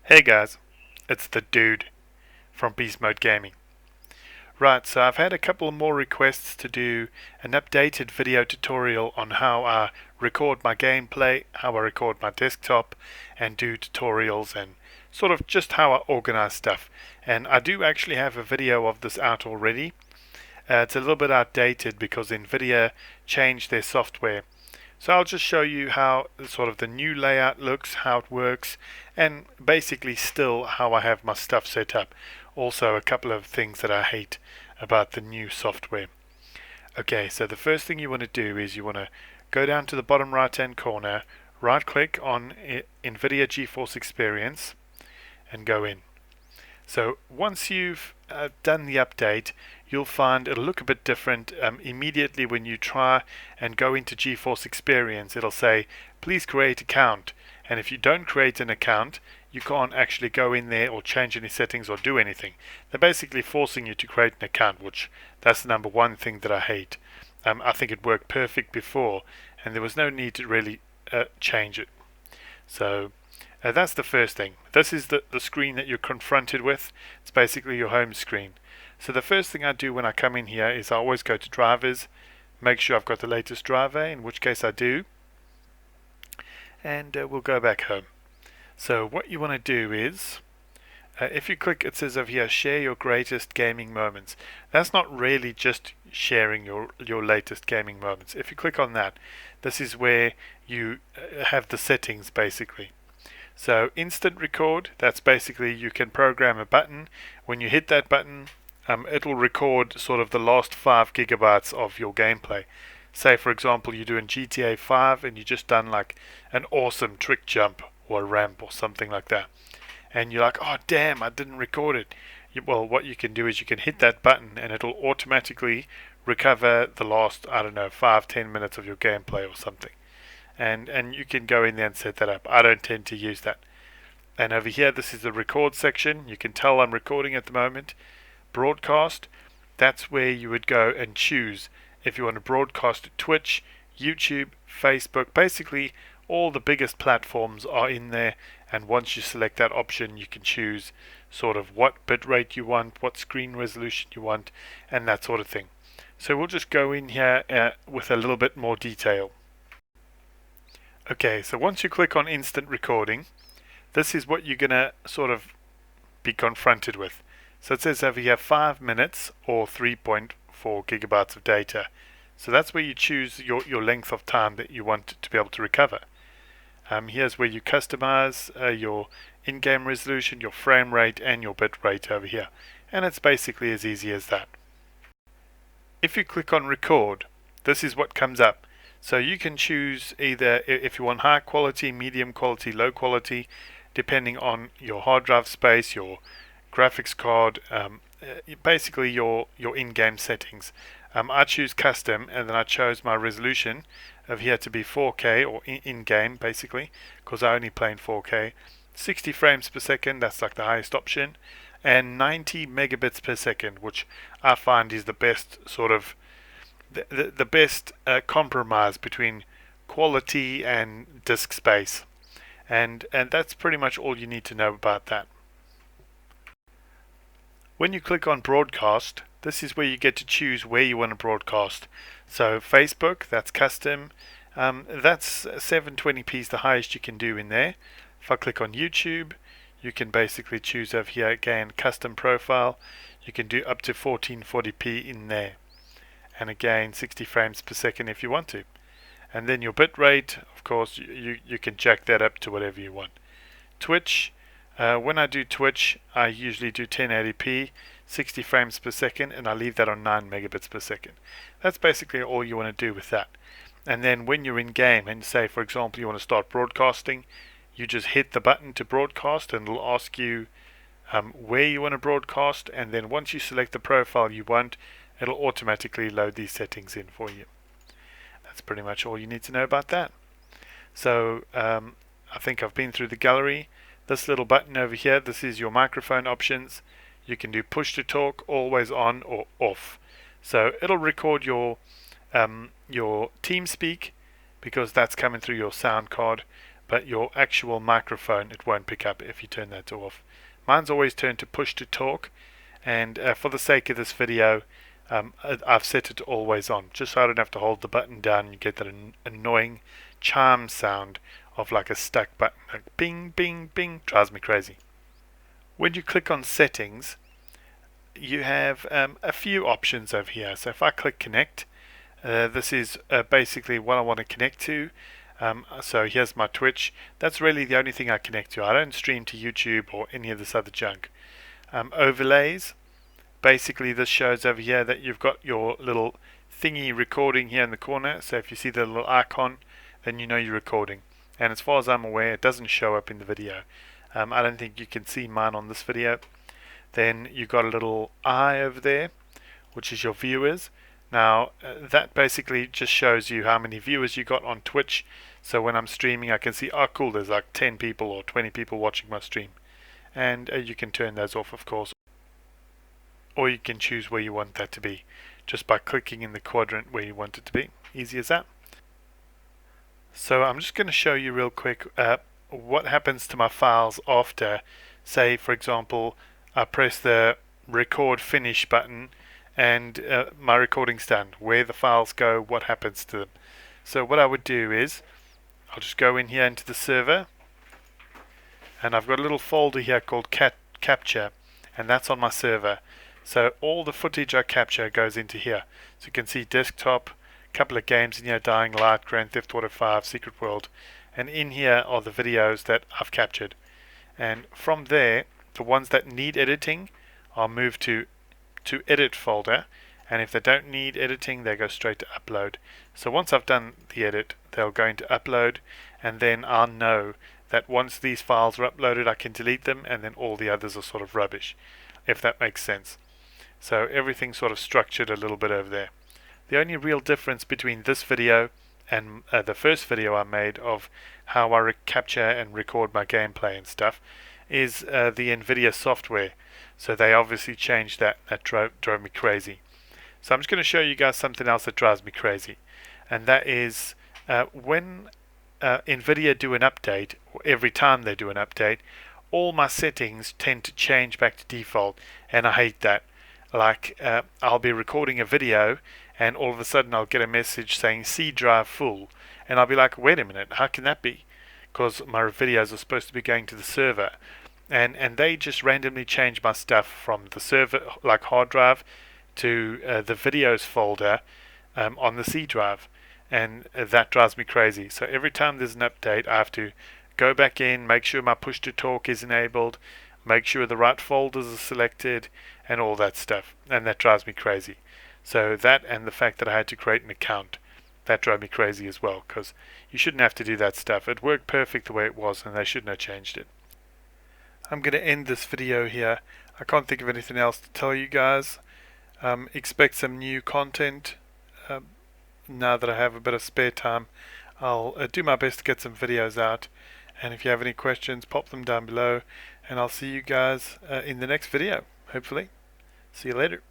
Hey guys, it's the dude from Beast Mode Gaming. Right, so I've had a couple more requests to do an updated video tutorial on how I record my gameplay, how I record my desktop, and do tutorials and sort of just how I organize stuff. And I do actually have a video of this out already. It's a little bit outdated because Nvidia changed their software. So I'll just show you how sort of the new layout looks, how it works, and basically still how I have my stuff set up. Also a couple of things that I hate about the new software. Okay, so the first thing you want to do is you want to go down to the bottom right hand corner, right click on Nvidia GeForce Experience and go in. So once you've done the update, you'll find it'll look a bit different. Immediately when you try and go into GeForce Experience, it'll say please create account, and if you don't create an account you can't actually go in there or change any settings or do anything. They're basically forcing you to create an account, which that's the number one thing that I hate. I think it worked perfect before and there was no need to really change it. So that's the first thing. This is the screen that you're confronted with. It's basically your home screen. So the first thing I do when I come in here is I always go to drivers, make sure I've got the latest driver, in which case I do, and we'll go back home. So what you want to do is, if you click, it says over here, share your greatest gaming moments. That's not really just sharing your latest gaming moments. If you click on that, this is where you have the settings basically. So instant record, that's basically you can program a button. When you hit that button, it'll record sort of the last 5 gigabytes of your gameplay. Say for example you're doing GTA 5 and you just done like an awesome trick jump or a ramp or something like that, and you're like, oh damn, I didn't record it. Well, what you can do is you can hit that button and it'll automatically recover the last, I don't know, 5-10 minutes of your gameplay or something. And you can go in there and set that up. I don't tend to use that. And over here, this is the record section. You can tell I'm recording at the moment. Broadcast, that's where you would go and choose if you want to broadcast to Twitch, YouTube, Facebook. Basically all the biggest platforms are in there, and once you select that option you can choose sort of what bitrate you want, what screen resolution you want, and that sort of thing. So we'll just go in here with a little bit more detail. Okay, so once you click on instant recording, this is what you're gonna sort of be confronted with. So it says over here 5 minutes or 3.4 gigabytes of data. So that's where you choose your length of time that you want to be able to recover. Here's where you customize your in-game resolution, your frame rate, and your bit rate over here. And it's basically as easy as that. If you click on record, this is what comes up. So you can choose either if you want high quality, medium quality, low quality, depending on your hard drive space, your graphics card, basically your in-game settings. I choose custom, and then I chose my resolution of here to be 4K or in-game basically, because I only play in 4K. 60 frames per second, that's like the highest option, and 90 megabits per second, which I find is the best sort of the best compromise between quality and disk space, and that's pretty much all you need to know about that. When you click on broadcast, this is where you get to choose where you want to broadcast. So Facebook, that's custom, that's 720p is the highest you can do in there. If I click on YouTube, you can basically choose over here again custom profile. You can do up to 1440p in there, and again 60 frames per second if you want to. And then your bit rate, of course, you can jack that up to whatever you want. Twitch, when I do Twitch, I usually do 1080p, 60 frames per second, and I leave that on 9 megabits per second. That's basically all you want to do with that. And then when you're in game, and say for example you want to start broadcasting, you just hit the button to broadcast and it'll ask you where you want to broadcast, and then once you select the profile you want, it'll automatically load these settings in for you. That's pretty much all you need to know about that. So I think I've been through the gallery. This little button over here, this is your microphone options. You can do push to talk, always on or off. So it'll record your TeamSpeak because that's coming through your sound card, but your actual microphone, it won't pick up if you turn that off. Mine's always turned to push to talk, and for the sake of this video, I've set it to always on, just so I don't have to hold the button down and you get that annoying chime sound of like a stuck button, like bing, bing, bing. Drives me crazy. When you click on settings, you have a few options over here. So if I click connect, this is basically what I want to connect to. So here's my Twitch. That's really the only thing I connect to. I don't stream to YouTube or any of this other junk. Overlays. Basically this shows over here that you've got your little thingy recording here in the corner. So if you see the little icon, then you know you're recording. And as far as I'm aware, it doesn't show up in the video. I don't think you can see mine on this video. Then you got a little eye over there, which is your viewers. Now that basically just shows you how many viewers you got on Twitch. So when I'm streaming, I can see, oh cool, there's like 10 people or 20 people watching my stream. And you can turn those off, of course. Or you can choose where you want that to be, just by clicking in the quadrant where you want it to be. Easy as that. So I'm just going to show you real quick what happens to my files after, say for example, I press the record finish button and my recording's done. Where the files go, what happens to them. So what I would do is, I'll just go in here into the server, and I've got a little folder here called capture, and that's on my server. So all the footage I capture goes into here. So you can see desktop, a couple of games in here, Dying Light, Grand Theft Auto 5, Secret World, and in here are the videos that I've captured. And from there, the ones that need editing are moved to edit folder, and if they don't need editing, they go straight to upload. So once I've done the edit, they'll go into upload, and then I'll know that once these files are uploaded, I can delete them, and then all the others are sort of rubbish, if that makes sense. So everything's sort of structured a little bit over there. The only real difference between this video and the first video I made of how I capture and record my gameplay and stuff is the Nvidia software. So they obviously changed that. That drove me crazy. So I'm just going to show you guys something else that drives me crazy, and that is when Nvidia do an update, or every time they do an update, all my settings tend to change back to default, and I hate that. Like I'll be recording a video and all of a sudden I'll get a message saying C drive full, and I'll be like, wait a minute, how can that be? Because my videos are supposed to be going to the server, and they just randomly change my stuff from the server, like hard drive, to the videos folder on the C drive, and that drives me crazy. So every time there's an update, I have to go back in, make sure my push to talk is enabled, make sure the right folders are selected, and all that stuff, and that drives me crazy. So that, and the fact that I had to create an account, that drove me crazy as well, because you shouldn't have to do that stuff. It worked perfect the way it was, and they shouldn't have changed it. I'm going to end this video here. I can't think of anything else to tell you guys. Expect some new content. Now that I have a bit of spare time, I'll do my best to get some videos out, and if you have any questions, pop them down below, and I'll see you guys in the next video, hopefully. See you later.